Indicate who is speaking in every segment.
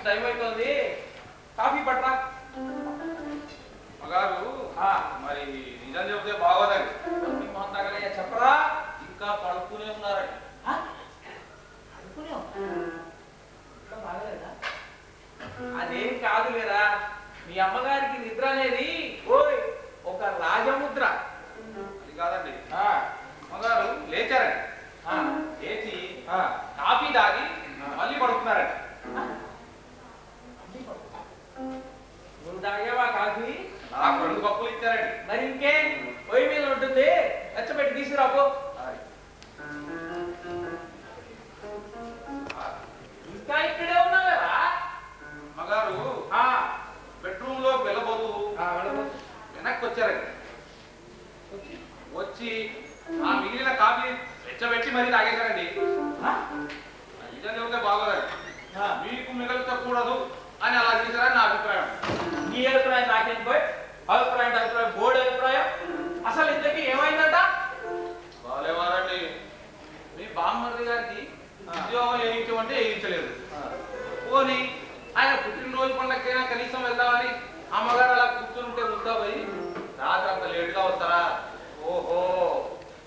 Speaker 1: time అవుతుంది coffee పట్టరా
Speaker 2: మగారు మరి నిజం చెబితే బాగోదండి
Speaker 1: మొహం తగలయ్యా చెప్పరా
Speaker 2: ఇంకా పడుకునే ఉన్నారండి
Speaker 1: అదేం కాదు లేదా మీ అమ్మగారికి నిద్ర అనేది ఓయ్ ఒక రాజముద్ర
Speaker 2: అది కాదండి మగారు లేచారండి లేచి కాఫీ తాగి మళ్ళీ పడుకున్నారండి
Speaker 1: నువ్వు తాగేవా కాఫీ
Speaker 2: నాకు 2 కప్పులు ఇచ్చారండి
Speaker 1: మరి ఇంకే పొయ్యి మీద ఉంటుంది నచ్చబెట్టి తీసుకురాపో ఇంకా ఇక్కడే ఉన్నావు కదా
Speaker 2: మగారు బెడ్రూమ్ లో వెళ్ళబోతూ వెనక్కి వచ్చారండి వచ్చి ఆ మిగిలిన కాఫీ వెచ్చబెట్టి మరీ తాగేశారండి నిజం చెబితే బాగోదండి మీకు మిగల్చకూడదు అని అలా చేశారని నా అభిప్రాయం
Speaker 1: నీ అభిప్రాయం నాకేం పోయి అభిప్రాయం బోర్డు అభిప్రాయం అసలు ఇంతకీ ఏమైందట
Speaker 2: బాలేవారండి మీ బామ్మర్ది గారికి ఉద్యోగం వేయించమంటే వేయించలేదు పోనీ ఆయన పుట్టినరోజు పండగకైనా కనీసం వెళ్దామని అమ్మగారు అలా కూర్చుంటే ముద్దా పోయి రాత్రి అంత లేటుగా వస్తారా ఓహో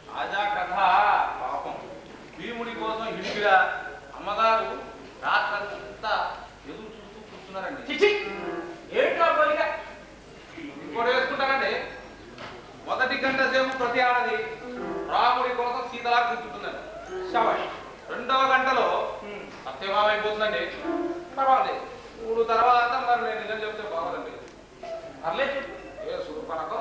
Speaker 2: తాజా కథ పాపం భీముడి కోసం హిడిగా అమ్మగారు రాత్రంతా ఎదురు చూస్తూ కూర్చున్నారండి
Speaker 1: ఏంట్రా పోలిగా
Speaker 2: ఇంకోటి వేసుకుంటారండి మొదటి గంట సేపు ప్రతి ఆడది రాముడి కోసం సీతలా కూర్చుంటున్నారు రెండవ గంటలో సత్యభావం అయిపోతుందండి పర్వాలేదు 3 తర్వాత మరి నేను నిజం చెప్తే బాగోదండి
Speaker 1: పర్లేదు
Speaker 2: ఏ సూర్పనకో